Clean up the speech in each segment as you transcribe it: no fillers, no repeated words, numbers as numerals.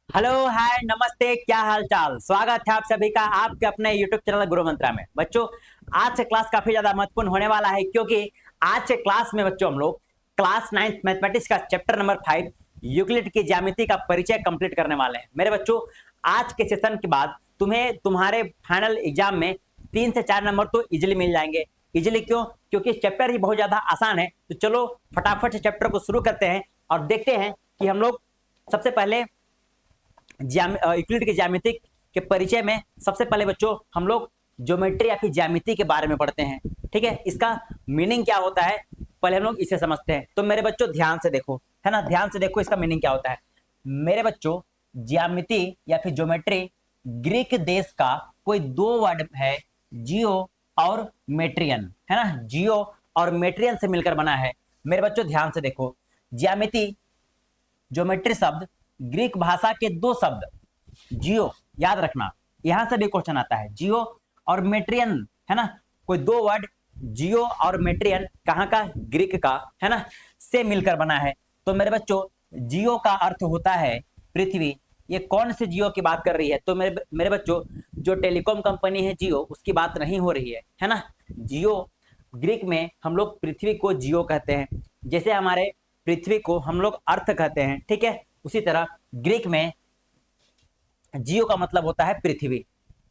Hello, हाय, नमस्ते, क्या हाल चाल। स्वागत है आप सभी का आपके अपने YouTube चैनल गुरु मंत्रा में। बच्चों, आज से क्लास काफी ज्यादा महत्वपूर्ण होने वाला है, क्योंकि आज से क्लास में बच्चों हम लोग क्लास 9th मैथमेटिक्स का चैप्टर नंबर 5 यूक्लिड की ज्यामिति का परिचय कंप्लीट करने वाले हैं। मेरे बच्चों, आज के सेशन के बाद तुम्हें तुम्हारे फाइनल एग्जाम में 3 से 4 नंबर तो इजिली मिल जाएंगे। इजिली क्यों? क्योंकि चैप्टर ही बहुत ज्यादा आसान है। तो चलो फटाफट से चैप्टर को शुरू करते हैं और देखते हैं कि हम लोग सबसे पहले यूक्लिड की ज्यामिति के परिचय में सबसे पहले बच्चों हम लोग ज्योमेट्री या फिर ज्यामिति के बारे में पढ़ते हैं। ठीक है, इसका मीनिंग क्या होता है पहले हम लोग इसे समझते हैं। तो मेरे बच्चों ध्यान से देखो, है ना, ध्यान से देखो इसका मीनिंग क्या होता है। मेरे बच्चों, ज्यामिति या फिर ज्योमेट्री ग्रीक देश का कोई दो वर्ड है, जियो और मेट्रियन, है ना। जियो और मेट्रियन से मिलकर बना है। मेरे बच्चों ध्यान से देखो, ज्यामिति ज्योमेट्री शब्द ग्रीक भाषा के दो शब्द जियो, याद रखना, यहां से भी क्वेश्चन आता है। जियो और मेट्रियन, है ना, कोई दो वर्ड जियो और मेट्रियन कहां का? ग्रीक का, है ना, से मिलकर बना है। तो मेरे बच्चों, जियो का अर्थ होता है पृथ्वी। ये कौन से जियो की बात कर रही है? तो मेरे बच्चों, जो टेलीकॉम कंपनी है जियो, उसकी बात नहीं हो रही है ना। जियो, ग्रीक में हम लोग पृथ्वी को जियो कहते हैं, जैसे हमारे पृथ्वी को हम लोग अर्थ कहते हैं। ठीक है, उसी तरह ग्रीक में जियो का मतलब होता है पृथ्वी।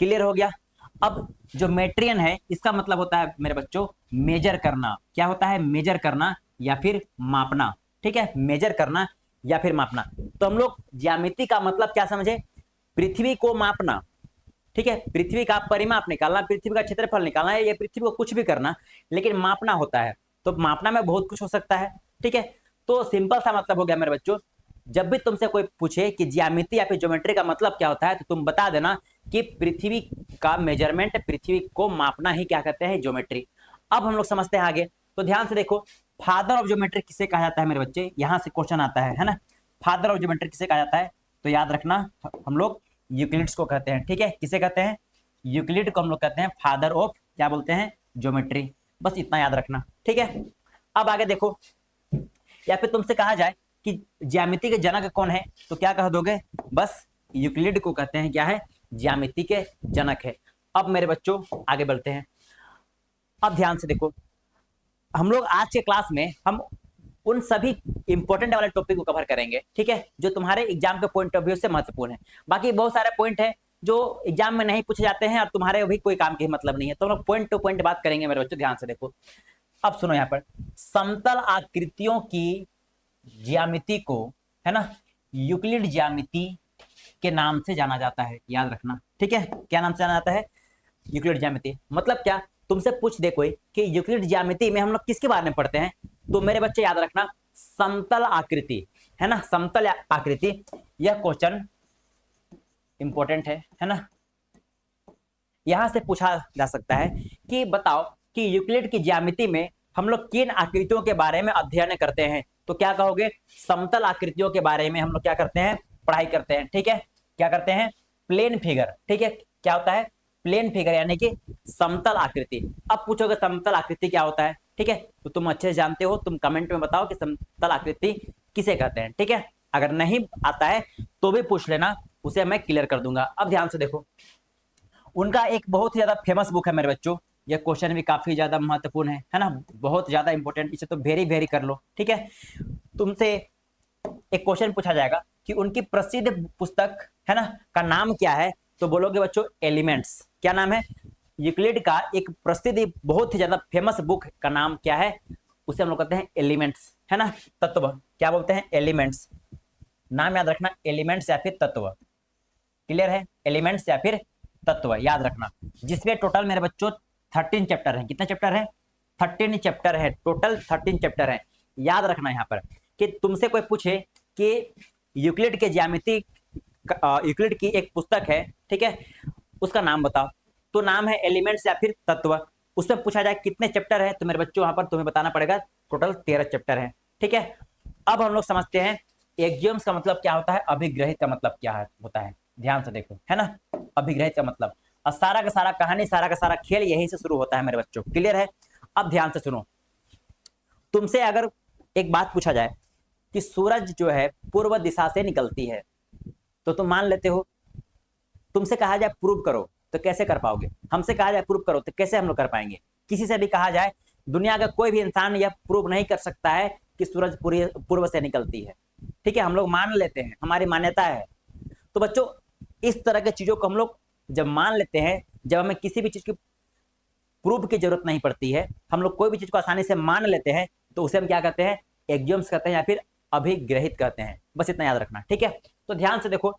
क्लियर हो गया? अब जो मेट्रियन है इसका मतलब होता है मेरे बच्चों मेजर करना। क्या होता है? मेजर करना या फिर मापना। ठीक है, मेजर करना या फिर मापना। तो हम लोग ज्यामिति का मतलब क्या समझे? पृथ्वी को मापना। ठीक है, पृथ्वी का परिमाप निकालना, पृथ्वी का क्षेत्रफल निकालना है, ये पृथ्वी को कुछ भी करना, लेकिन मापना होता है। तो मापना में बहुत कुछ हो सकता है। ठीक है, तो सिंपल सा मतलब हो गया मेरे बच्चों, जब भी तुमसे कोई पूछे कि ज्यामिति या फिर ज्योमेट्री का मतलब क्या होता है, तो तुम बता देना कि पृथ्वी का मेजरमेंट, पृथ्वी को मापना ही क्या कहते हैं? ज्योमेट्री। अब हम लोग समझते हैं आगे। तो ध्यान से देखो, फादर ऑफ ज्योमेट्री किसे कहा जाता है मेरे बच्चे? यहां से क्वेश्चन आता है ना। फादर ऑफ ज्योमेट्री किसे कहा जाता है? तो याद रखना, हम लोग यूक्लिड्स को कहते हैं। ठीक है, किसे कहते हैं? यूक्लिड को हम लोग कहते हैं फादर ऑफ, क्या बोलते हैं? ज्योमेट्री। बस इतना याद रखना। ठीक है, अब आगे देखो, या फिर तुमसे कहा जाए कि ज्यामिति के जनक कौन है, तो क्या कह दोगे? बस यूक्लिड को कहते हैं क्या है? ज्यामिति के जनक है। अब मेरे बच्चों आगे बढ़ते हैं। अब ध्यान से देखो, हम लोग आज के क्लास में हम उन सभी इंपॉर्टेंट वाले टॉपिक को कवर करेंगे। ठीक है, जो तुम्हारे एग्जाम के पॉइंट ऑफ व्यू से महत्वपूर्ण है। बाकी बहुत सारे पॉइंट है जो एग्जाम में नहीं पूछे जाते हैं और तुम्हारे भी कोई काम के मतलब नहीं है, तो हम लोग पॉइंट टू पॉइंट बात करेंगे मेरे बच्चों। ध्यान से देखो, अब सुनो, यहाँ पर समतल आकृतियों की ज्यामिति को, है ना, यूक्लिड ज्यामिति के नाम से जाना जाता है। याद रखना। ठीक है, क्या नाम से जाना जाता है? यूक्लिड ज्यामिति। मतलब क्या? तुमसे पूछ दे कोई कि यूक्लिड ज्यामिति में हम लोग किसके बारे में पढ़ते हैं, तो मेरे बच्चे याद रखना, समतल आकृति, है ना, समतल आकृति। यह क्वेश्चन इंपॉर्टेंट है ना। यहां से पूछा जा सकता है कि बताओ कि यूक्लिड की ज्यामिति में हम लोग किन आकृतियों के बारे में अध्ययन करते हैं? तो क्या कहोगे? समतल आकृतियों के बारे में हम लोग क्या करते हैं? पढ़ाई करते हैं। ठीक है, क्या करते हैं? Plain figure. ठीक है, क्या होता है? प्लेन फिगर, यानी कि समतल आकृति। अब पूछोगे समतल आकृति क्या होता है? ठीक है, तो तुम अच्छे से जानते हो, तुम कमेंट में बताओ कि समतल आकृति किसे कहते हैं। ठीक है, अगर नहीं आता है तो भी पूछ लेना, उसे मैं क्लियर कर दूंगा। अब ध्यान से देखो, उनका एक बहुत ही ज्यादा फेमस बुक है मेरे बच्चों। यह क्वेश्चन भी काफी ज्यादा महत्वपूर्ण है ना, बहुत ज्यादा इंपॉर्टेंट। इसे तो वेरी वेरी कर लो। ठीक है, तुमसे एक क्वेश्चन पूछा जाएगा कि उनकी प्रसिद्ध पुस्तक, है ना, का नाम क्या है? तो बोलोगे बच्चों एलिमेंट्स। क्या नाम है? यूक्लिड का एक प्रसिद्ध, बहुत ही ज्यादा फेमस बुक का नाम क्या है? उसे हम लोग कहते हैं एलिमेंट्स, है ना, तत्व। क्या बोलते हैं? एलिमेंट्स। नाम याद रखना, एलिमेंट्स या फिर तत्व। क्लियर है? एलिमेंट्स या फिर तत्व, याद रखना। जिसमें टोटल मेरे बच्चों 13 चैप्टर है। कितने चैप्टर है? 13 चैप्टर है, टोटल 13 चैप्टर है। याद रखना यहाँ पर कि तुमसे कोई पूछे कि यूक्लिड के ज्यामिति, यूक्लिड की एक पुस्तक है, ठीक है, उसका नाम बताओ, तो नाम है एलिमेंट्स या फिर तत्व। उसमें पूछा जाए कितने चैप्टर है, तो मेरे बच्चों यहाँ पर तुम्हें बताना पड़ेगा टोटल 13 चैप्टर है। ठीक है, अब हम लोग समझते हैं एक्सियम्स का मतलब क्या होता है, अभिग्रहित का मतलब क्या होता है। ध्यान से देखो, है ना, अभिग्रहित का मतलब, और सारा का सारा कहानी, सारा का सारा खेल यहीं से शुरू होता है मेरे बच्चों। क्लियर है? अब ध्यान से सुनो, तुमसे अगर एक बात पूछा जाए कि सूरज जो है पूर्व दिशा से निकलती है, तो तुम मान लेते हो। तुमसे कहा जाए प्रूव करो तो कैसे कर पाओगे, हमसे कहा जाए प्रूव करो तो कैसे हम लोग कर पाएंगे। किसी से भी कहा जाए, दुनिया का कोई भी इंसान यह प्रूव नहीं कर सकता है कि सूरज पूर्व से निकलती है। ठीक है, हम लोग मान लेते हैं, हमारी मान्यता है। तो बच्चों इस तरह के चीजों को हम लोग जब मान लेते हैं, जब हमें किसी भी चीज की प्रूफ की जरूरत नहीं पड़ती है, हम लोग कोई भी चीज को आसानी से मान लेते हैं, तो उसे हम क्या कहते हैं, एक्सियोम्स कहते हैं या फिर अभिग्रहित कहते हैं। बस इतना याद रखना, ठीक है। तो ध्यान से देखो,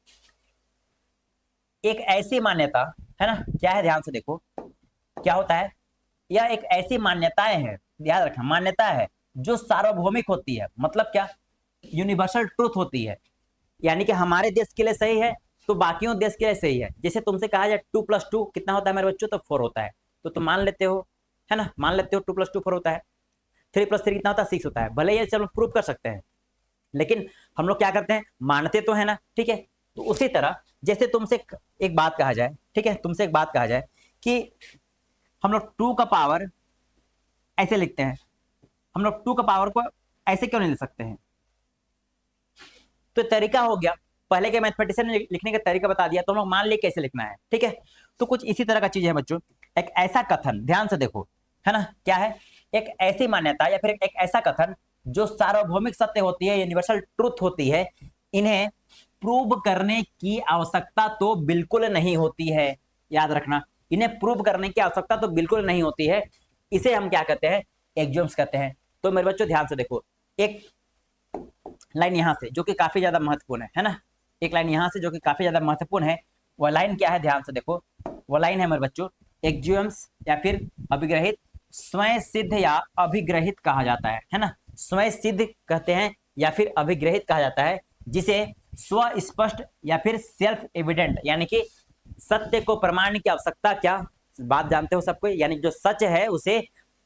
एक ऐसी मान्यता है ना, क्या है, ध्यान से देखो क्या होता है। यह एक ऐसी मान्यताएं है, याद रखना, मान्यता है जो सार्वभौमिक होती है। मतलब क्या, यूनिवर्सल ट्रूथ होती है, यानी कि हमारे देश के लिए सही है तो बाकियों देश के लिए सही है। जैसे तुमसे कहा जाए 2+2 कितना होता है मेरे बच्चों, तो 4 होता है, तो तुम मान लेते हो, है ना, मान लेते हो 2+2 4 होता है। 3+3 कितना होता है, 6 होता है। भले ये चलो प्रूव कर सकते हैं, लेकिन हम लोग क्या करते हैं, मानते तो है ना, ठीक है। तो उसी तरह जैसे तुमसे एक बात कहा जाए, ठीक है, तुमसे एक बात कहा जाए कि हम लोग 2 का पावर ऐसे लिखते हैं, हम लोग 2 का पावर को ऐसे क्यों नहीं लिख सकते हैं। तो तरीका हो गया, पहले के मैथमेटिशियन ने लिखने का तरीका बता दिया, तो हम लोग मान लिए कैसे लिखना है, ठीक है। तो कुछ इसी तरह का चीज है बच्चों, एक ऐसा कथन, ध्यान से देखो, है ना, क्या है, एक ऐसी मान्यता या फिर एक ऐसा कथन जो सार्वभौमिक सत्य होती है, यूनिवर्सल ट्रूथ होती है, इन्हें प्रूव करने की आवश्यकता तो बिल्कुल नहीं होती है। याद रखना, इन्हें प्रूव करने की आवश्यकता तो बिल्कुल नहीं होती है। इसे हम क्या कहते हैं, एक्सियोम्स कहते हैं। तो मेरे बच्चों ध्यान से देखो, एक लाइन यहां से जो कि काफी ज्यादा महत्वपूर्ण है ना, एक लाइन यहां से जो कि काफी ज्यादा महत्वपूर्ण है। वह लाइन क्या है, ध्यान से देखो, वह लाइन है मेरे बच्चों, एक्सियोम्स या फिर अभिग्रहित स्वयं सिद्ध या अभिग्रहित कहा जाता है ना। स्वयं सिद्ध कहते हैं या फिर अभिग्रहित कहा जाता है, जिसे स्वस्पष्ट या फिर सेल्फ एविडेंट, यानी कि सत्य को प्रमाण की आवश्यकता, क्या बात जानते हो सबको, यानी जो सच है उसे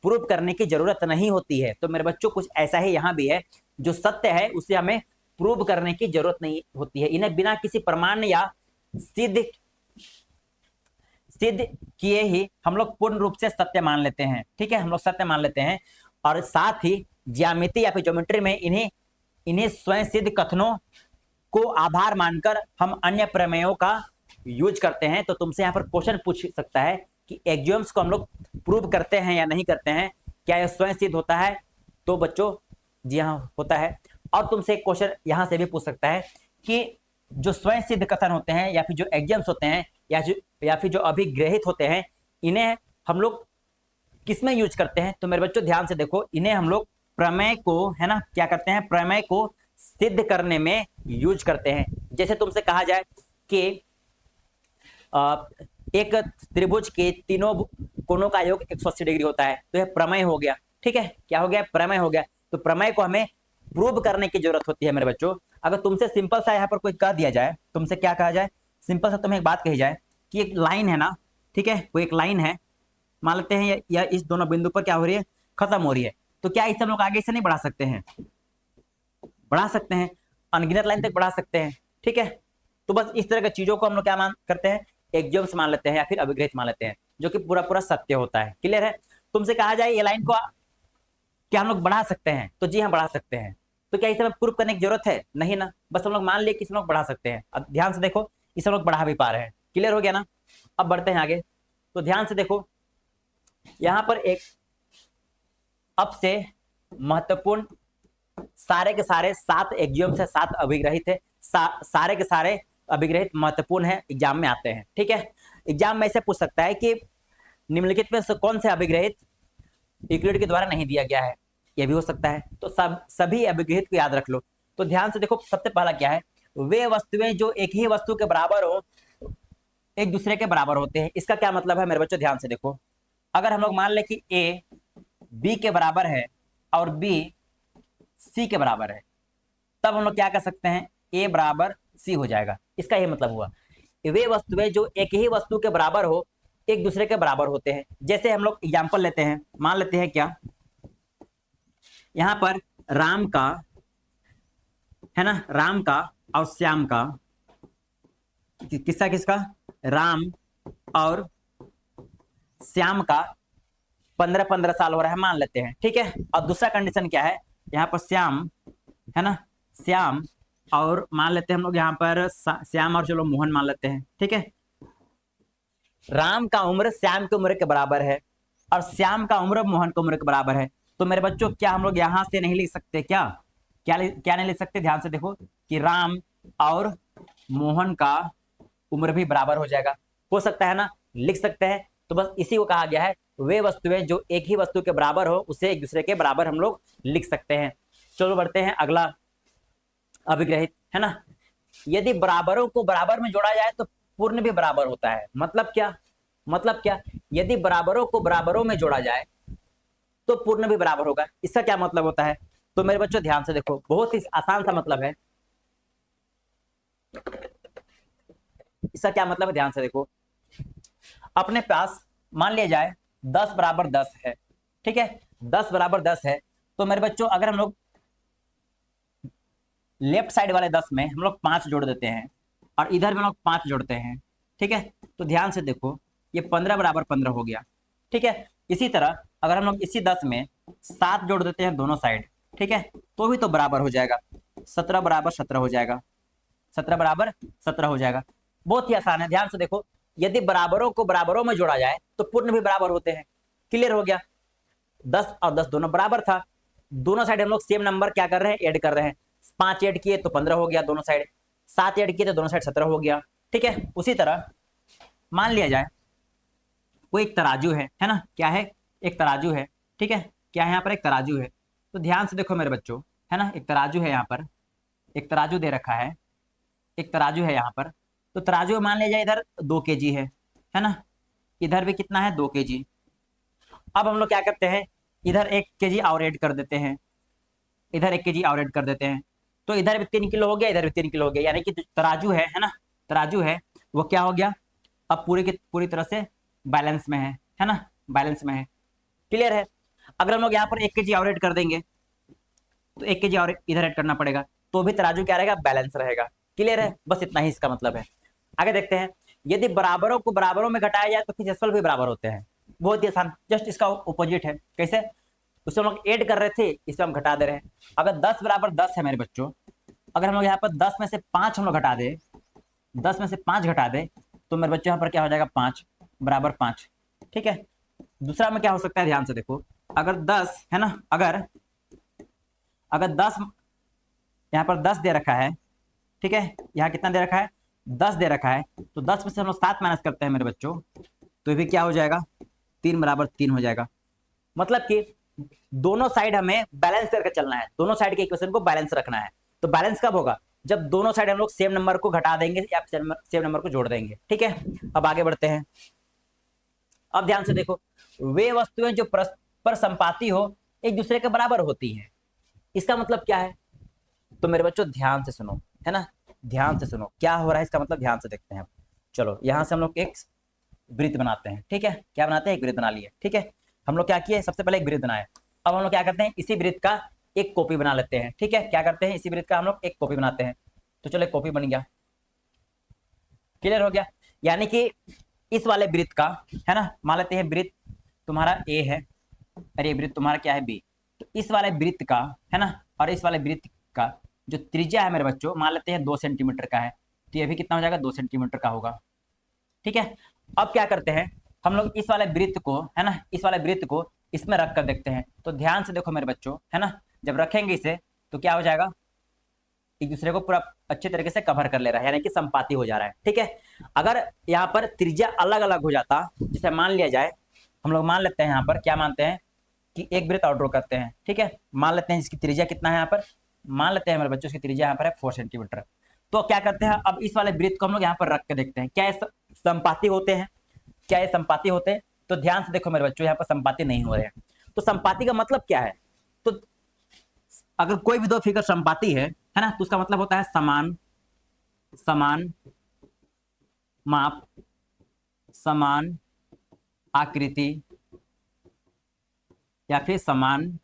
प्रूव करने की जरूरत नहीं होती है। तो मेरे बच्चों कुछ ऐसा ही यहाँ भी है, जो सत्य है उसे हमें प्रूव करने की जरूरत नहीं होती है। इन्हें बिना किसी प्रमाण या सिद्ध किए ही हम लोग पूर्ण रूप से सत्य मान लेते हैं, ठीक है, हम लोग सत्य मान लेते हैं। और साथ ही ज्यामिति या फिर ज्योमेट्री में इन्हें स्वयं सिद्ध कथनों को आधार मानकर हम अन्य प्रमेयों का यूज करते हैं। तो तुमसे यहाँ पर क्वेश्चन पूछ सकता है कि एक्सियोम्स को हम लोग प्रूव करते हैं या नहीं करते हैं, क्या यह स्वयं सिद्ध होता है। तो बच्चों जी हाँ होता है। और तुमसे एक क्वेश्चन यहां से भी पूछ सकता है कि जो स्वयं सिद्ध कथन होते हैं या फिर जो एक्सियोम्स होते हैं या फिर जो अभिग्रहित होते हैं, इन्हें हम लोग किसमें यूज करते हैं। तो मेरे बच्चों ध्यान से देखो, इन्हें हम लोग प्रमेय को, है ना, क्या करते हैं, प्रमेय को सिद्ध करने में यूज करते हैं। जैसे तुमसे कहा जाए कि एक त्रिभुज के तीनों कोणों का योग 180 डिग्री होता है, तो यह प्रमेय हो गया, ठीक है, क्या हो गया, प्रमेय हो गया। तो प्रमेय को हमें प्रूव करने की जरूरत होती है मेरे बच्चों। अगर तुमसे सिंपल सा यहाँ पर कोई कह दिया जाए, तुमसे क्या कहा जाए, सिंपल सा तुम्हें एक बात कही जाए कि एक लाइन है ना, ठीक है, वो एक लाइन है, मान लेते हैं या इस दोनों बिंदु पर क्या हो रही है, खत्म हो रही है, तो क्या इसे हम लोग आगे से नहीं बढ़ा सकते हैं, बढ़ा सकते हैं, अनगिनत लाइन तक बढ़ा सकते हैं, ठीक है। तो बस इस तरह की चीजों को हम लोग क्या मान करते हैं, एक्सियोम्स मान लेते हैं या फिर अभिग्रहित मान लेते हैं, जो कि पूरा पूरा सत्य होता है। क्लियर है। तुमसे कहा जाए ये लाइन को क्या हम लोग बढ़ा सकते हैं, तो जी हाँ बढ़ा सकते हैं। तो क्या इसे हमें प्रूव करने की जरूरत है, नहीं ना, बस हम लोग मान लिए कि इसे लोग बढ़ा सकते हैं। अब ध्यान से देखो, इसे लोग बढ़ा भी पा रहे हैं। क्लियर हो गया ना। अब बढ़ते हैं आगे। तो ध्यान से देखो, यहां पर एक अब से महत्वपूर्ण सारे के सारे 7 एक्सियोम्स है, 7 अभिग्रहित है, सारे के सारे अभिग्रहित महत्वपूर्ण है, एग्जाम में आते हैं, ठीक है। एग्जाम में से पूछ सकता है कि निम्नलिखित में से कौन से अभिग्रहित यूक्लिड के द्वारा नहीं दिया गया है, यह भी हो सकता है। तो सभी अभिग्रहित को याद रख लो। तो ध्यान से देखो, सबसे पहला क्या है, वे वस्तुएं जो एक ही वस्तु के बराबर हो, एक दूसरे के बराबर होते हैं। इसका क्या मतलब है मेरे बच्चों, ध्यान से देखो, अगर हम लोग मान ले कि ए बी के बराबर है और बी सी के बराबर है, तब हम लोग क्या कर सकते हैं, ए बराबर सी हो जाएगा। इसका यह मतलब हुआ वे वस्तुएं जो एक ही वस्तु के बराबर हो, एक दूसरे के बराबर होते हैं। जैसे हम लोग एग्जांपल लेते हैं, मान लेते हैं क्या, यहां पर राम का, है ना, राम का और श्याम का, किसका, राम और श्याम का 15-15 साल हो रहा है, मान लेते हैं, ठीक है। और दूसरा कंडीशन क्या है, यहाँ पर श्याम, है ना, श्याम और मान लेते हैं हम लोग यहाँ पर श्याम और चलो मोहन मान लेते हैं, ठीक है। राम का उम्र श्याम की उम्र के बराबर है और श्याम का उम्र मोहन की उम्र के बराबर है। तो मेरे बच्चों क्या हम लोग यहाँ से नहीं लिख सकते क्या? क्या नहीं लिख सकते? ध्यान से देखो कि राम और मोहन का उम्र भी बराबर हो जाएगा, हो सकता है ना, लिख सकते हैं। तो बस इसी को कहा गया है, वे वस्तुएं जो एक ही वस्तु के बराबर हो उसे एक दूसरे के बराबर हम लोग लिख सकते हैं। चलो बढ़ते हैं अगला अभिग्रहित, है ना। यदि बराबरों को बराबर में जोड़ा जाए तो पूर्ण भी बराबर होता है। मतलब क्या? मतलब क्या? यदि बराबरों को बराबरों में जोड़ा जाए तो पूर्ण भी बराबर होगा। इसका क्या मतलब होता है? तो मेरे बच्चों ध्यान से देखो, बहुत ही आसान सा मतलब है। इसका क्या मतलब है? ध्यान से देखो, अपने पास मान लिया जाए 10 बराबर 10 है, ठीक है। 10 बराबर 10 है तो मेरे बच्चों अगर हम लोग लेफ्ट साइड वाले 10 में हम लोग 5 जोड़ देते हैं और इधर में हम लोग 5 जोड़ते हैं, ठीक है। तो ध्यान से देखो, ये 15 बराबर 15 हो गया, ठीक है। इसी तरह अगर हम लोग इसी 10 में 7 जोड़ देते हैं दोनों साइड, ठीक है, तो भी तो बराबर हो जाएगा। 17 बराबर 17 हो जाएगा, 17 बराबर 17 हो जाएगा। बहुत ही आसान है। ध्यान से देखो, यदि बराबरों को बराबरों में जोड़ा जाए तो पूर्ण भी बराबर होते हैं। क्लियर हो गया? 10 और 10 दोनों बराबर था, दोनों साइड हम लोग सेम नंबर क्या कर रहे हैं? ऐड कर रहे हैं। 5 ऐड किए तो 15 हो गया दोनों साइड, 7 ऐड किए तो दोनों साइड 17 हो गया, ठीक है। उसी तरह मान लिया जाए कोई एक तराजू है ना, क्या है? एक तराजू है, ठीक है। क्या है? यहाँ पर एक तराजू है। तो ध्यान से देखो मेरे बच्चों, है ना, एक तराजू है, यहाँ पर एक तराजू दे रखा है, एक तराजू है यहाँ पर। तो तराजू मान लिया जाए इधर 2 kg है ना, इधर भी कितना है? 2 kg। अब हम लोग क्या करते हैं, इधर 1 kg और ऐड कर देते हैं, इधर 1 kg और ऐड कर देते हैं, तो इधर भी 3 किलो हो गया, इधर भी 3 किलो हो गया। यानी कि तराजू है ना, तराजू है वो क्या हो गया? अब पूरी की पूरी तरह से बैलेंस में है ना, बैलेंस में है। क्लियर है? अगर हम लोग यहाँ पर 1 kg और ऐड कर देंगे तो 1 kg और इधर ऐड करना पड़ेगा, तो भी तराजू क्या रहेगा? बैलेंस रहेगा। क्लियर है? बस इतना ही इसका मतलब है। आगे देखते हैं, यदि बराबरों को बराबरों में घटाया जाए तो फिर जसफल भी बराबर होते हैं। बहुत ही आसान, जस्ट इसका ऑपोजिट है। कैसे? उससे हम लोग ऐड कर रहे थे, इसमें हम घटा दे रहे हैं। अगर 10 बराबर 10 है मेरे बच्चों, अगर हम लोग यहाँ पर 10 में से 5 हम लोग घटा दे, 10 में से 5 घटा दे, तो मेरे बच्चों यहाँ पर क्या हो जाएगा? 5 बराबर 5, ठीक है। दूसरा में क्या हो सकता है? ध्यान से देखो, अगर 10 है ना, अगर 10 यहाँ पर 10 दे रखा है, ठीक है, यहाँ कितना दे रखा है? 10 दे रखा है, तो 10 में से हम लोग 7 माइनस करते हैं मेरे बच्चों, तो भी क्या हो जाएगा? 3 बराबर 3 हो जाएगा। मतलब कि दोनों साइड हमें बैलेंस करके चलना है, दोनों साइड के इक्वेशन को बैलेंस रखना है। तो बैलेंस कब होगा? जब दोनों साइड हम लोग सेम नंबर को घटा देंगे या सेम नंबर को जोड़ देंगे, ठीक है। अब आगे बढ़ते हैं। अब ध्यान से देखो, वे वस्तुएं जो परस्पर संपाती हो एक दूसरे के बराबर होती हैं। इसका मतलब क्या है? तो मेरे बच्चों ध्यान से सुनो, है ना, ध्यान से सुनो क्या हो रहा है इसका मतलब ध्यान से देखते हैं। चलो यहां से हम लोग एक वृत्त बनाते हैं, ठीक है। क्या बनाते हैं? एक वृत्त बना लिए, ठीक है। हम लोग क्या किए? सबसे पहले एक वृत्त बनाए। अब हम लोग क्या करते हैं? इसी वृत्त का एक कॉपी बना लेते हैं, ठीक है। क्या करते हैं? इसी वृत्त का हम लोग एक कॉपी बनाते हैं। तो चलो एक कॉपी बन गया। क्लियर हो गया? यानी कि इस वाले वृत्त का, है ना, मान लेते हैं वृत्त तुम्हारा ए है और ये वृत्त तुम्हारा क्या है? बी। तो इस वाले वृत्त का, है ना, और इस वाले वृत्त का जो त्रिज्या है मेरे बच्चों, मान लेते हैं 2 सेंटीमीटर का है, तो ये भी कितना हो जाएगा? 2 सेंटीमीटर का होगा, ठीक है। अब क्या करते हैं हम लोग? इस वाले वृत्त को, है ना, इस वाले वृत्त को इसमें रख कर देखते हैं। तो ध्यान से देखो मेरे बच्चों, है ना, जब रखेंगे इसे तो क्या हो जाएगा? एक दूसरे को पूरा अच्छे तरीके से कवर कर ले रहा है, यानी कि संपाती हो जा रहा है, ठीक है। अगर यहाँ पर त्रिज्या अलग अलग हो जाता, जैसे मान लिया जाए, हम लोग मान लेते हैं यहाँ पर क्या मानते हैं कि एक वृत्त और ड्रॉ करते हैं, ठीक है। मान लेते हैं इसकी त्रिज्या कितना है यहाँ पर? मान लेते हैं मेरे बच्चों इसकी त्रिज्या यहाँ पर है 4 सेंटीमीटर। तो क्या करते हैं? अब इस वाले वृत्त को हम लोग यहाँ पर रख के देखते हैं, क्या ये संपाती होते हैं? क्या ये संपाती होते हैं? तो ध्यान से देखो मेरे बच्चों, यहाँ पर संपाती नहीं हो रहे हैं। तो संपाती का मतलब क्या है? तो अगर कोई भी दो फिगर संपाती है ना, तो उसका मतलब होता है समान, समान माप, समान आकृति या फिर समान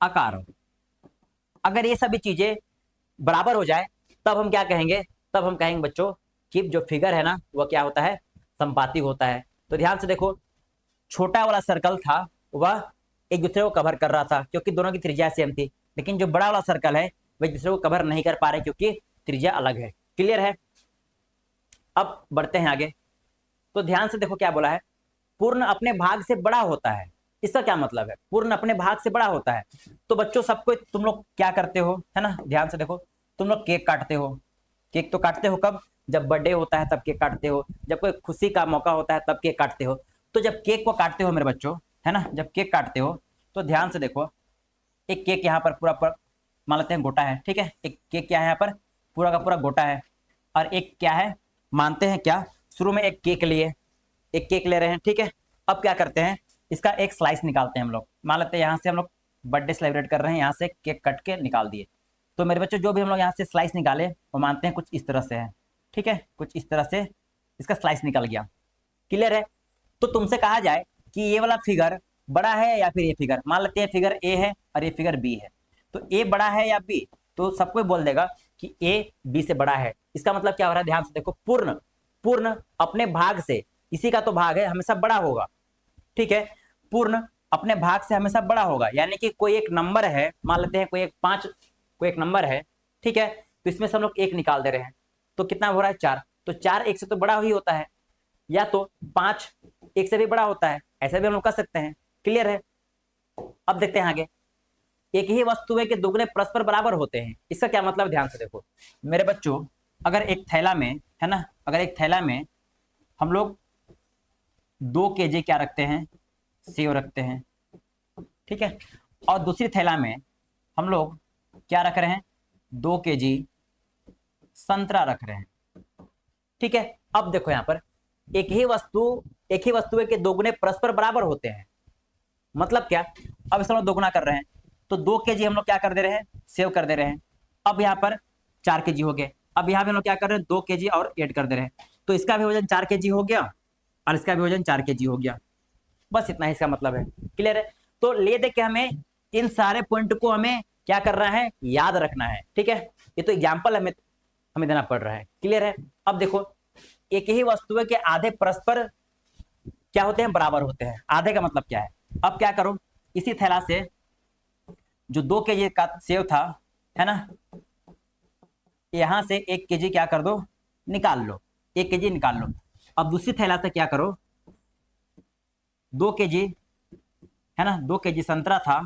आकार। अगर ये सभी चीजें बराबर हो जाए तब हम क्या कहेंगे? तब हम कहेंगे बच्चों कि जो फिगर है ना वह क्या होता है? संपाती होता है। तो ध्यान से देखो, छोटा वाला सर्कल था वह एक दूसरे को कवर कर रहा था क्योंकि दोनों की त्रिज्या सेम थी, लेकिन जो बड़ा वाला सर्कल है वे एक दूसरे को कवर नहीं कर पा रहे क्योंकि त्रिज्या अलग है। क्लियर है? अब बढ़ते हैं आगे। तो ध्यान से देखो क्या बोला है, पूर्ण अपने भाग से बड़ा होता है। इसका क्या मतलब है? पूर्ण अपने भाग से बड़ा होता है। तो बच्चों सबको तुम लोग क्या करते हो, है ना, ध्यान से देखो, तुम लोग केक काटते हो। केक तो काटते हो कब? जब बर्थडे होता है तब केक काटते हो, जब कोई खुशी का मौका होता है तब केक काटते हो। तो जब केक को काटते हो मेरे बच्चों, है ना, जब केक काटते हो तो ध्यान से देखो, एक केक यहाँ पर पूरा मान लेते हैं गोटा है, ठीक है, एक केक क्या है यहाँ पर पूरा का पूरा गोटा है, और एक क्या है, मानते हैं क्या, शुरू में एक केक ले रहे हैं, ठीक है। अब क्या करते हैं, इसका एक स्लाइस निकालते हैं हम लोग। मान लेते हैं यहाँ से हम लोग बर्थडे सेलिब्रेट कर रहे हैं, यहाँ से केक कट के निकाल दिए। तो मेरे बच्चों जो भी हम लोग यहाँ से स्लाइस निकाले वो मानते हैं कुछ इस तरह से है, ठीक है, कुछ इस तरह से इसका स्लाइस निकल गया। क्लियर है? तो तुमसे कहा जाए कि ये वाला फिगर बड़ा है या फिर ये फिगर, मान लेते हैं फिगर ए है और ये फिगर बी है, तो ए बड़ा है या बी, तो सबको बोल देगा कि ए बी से बड़ा है। इसका मतलब क्या हो रहा है, ध्यान से देखो, पूर्ण अपने भाग से, इसी का तो भाग है, हमेशा बड़ा होगा, ठीक है, पूर्ण अपने भाग से हमेशा बड़ा होगा। यानी कि कोई एक नंबर है, मान लेते हैं कोई एक नंबर है, ठीक है, तो इसमें से हम लोग एक निकाल दे रहे हैं, तो कितना हो रहा है, 4। तो 4 एक से तो बड़ा ही होता है, या तो 5 एक से भी बड़ा होता है, ऐसा भी हम लोग कर सकते हैं। क्लियर है? अब देखते हैं आगे। एक ही वस्तुएं के दुगने परस्पर बराबर होते हैं। इसका क्या मतलब, ध्यान से देखो मेरे बच्चों, अगर एक थैला में, है ना, अगर एक थैला में हम लोग 2 kg क्या रखते हैं, सेव रखते हैं, ठीक है, और दूसरी थैला में हम लोग क्या रख रहे हैं, 2 kg संतरा रख रहे हैं, ठीक है। अब देखो यहाँ पर एक ही वस्तु के दोगुने परस्पर बराबर होते हैं। मतलब क्या, अब इस हम लोग दोगुना कर रहे हैं, तो 2 kg हम लोग क्या कर दे रहे हैं, सेव कर दे रहे हैं। अब यहाँ पर 4 kg हो गए। अब यहाँ पे हम लोग क्या कर रहे हैं, 2 kg और ऐड कर दे रहे हैं, तो इसका भी वजन 4 kg हो गया और इसका भी वजन 4 kg हो गया। बस इतना ही इसका मतलब है। क्लियर है? तो ले दे के हमें इन सारे पॉइंट को हमें क्या करना है, याद रखना है, ठीक है। ये तो एग्जाम्पल हमें देना पड़ रहा है। क्लियर है? अब देखो, एक ही वस्तु के आधे परस्पर क्या होते हैं, बराबर होते हैं। आधे का मतलब क्या है, अब क्या करो, इसी थैला से जो 2 kg का सेव था, है ना, यहां से 1 kg क्या कर दो, निकाल लो, 1 kg निकाल लो। अब दूसरी थैला से क्या करो, 2 kg, है ना, 2 kg संतरा था,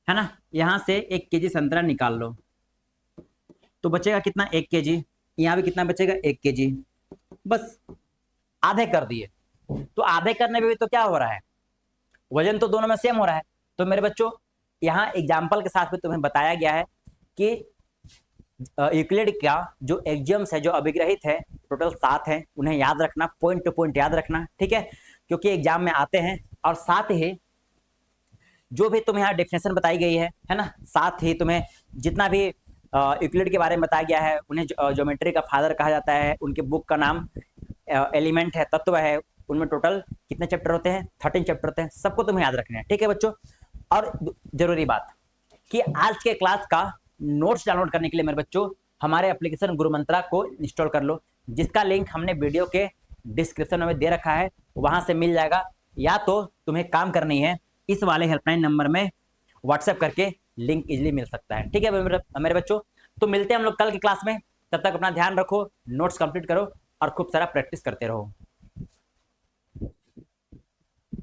है ना, यहां से 1 kg संतरा निकाल लो, तो बचेगा कितना, 1 kg। यहाँ भी कितना बचेगा, 1 kg। बस आधे कर दिए। तो आधे करने में भी तो क्या हो रहा है, वजन तो दोनों में सेम हो रहा है। तो मेरे बच्चों यहाँ एग्जाम्पल के साथ भी तुम्हें बताया गया है कि यूक्लिड का जो एक्सियम्स है, जो अभिग्रहित है, टोटल 7 हैं, उन्हें याद रखना, पॉइंट टू पॉइंट याद रखना, ठीक है, क्योंकि एग्जाम में आते हैं। और साथ ही जो भी तुम्हें यहाँ डेफिनेशन बताई गई है ना, साथ ही तुम्हें जितना भी यूक्लिड के बारे में बताया गया है, उन्हें ज्योमेट्री का फादर कहा जाता है, उनके बुक का नाम एलिमेंट है, तत्व है, उनमें टोटल कितने चैप्टर होते हैं, 13 चैप्टर होते हैं, सबको तुम्हें याद रखना है, ठीक है बच्चों। और जरूरी बात कि आज के क्लास का नोट्स डाउनलोड करने के लिए मेरे बच्चों हमारे एप्लीकेशन गुरु मंत्रा को इंस्टॉल कर लो, जिसका लिंक हमने वीडियो के डिस्क्रिप्शन में दे रखा है, वहां से मिल जाएगा। या तो तुम्हें काम करनी है, इस वाले हेल्पलाइन नंबर में व्हाट्सएप करके लिंक इजिली मिल सकता है, ठीक है मेरे बच्चों। तो मिलते हैं हम लोग कल की क्लास में, तब तक अपना ध्यान रखो, नोट्स कंप्लीट करो और खूब सारा प्रैक्टिस करते रहो।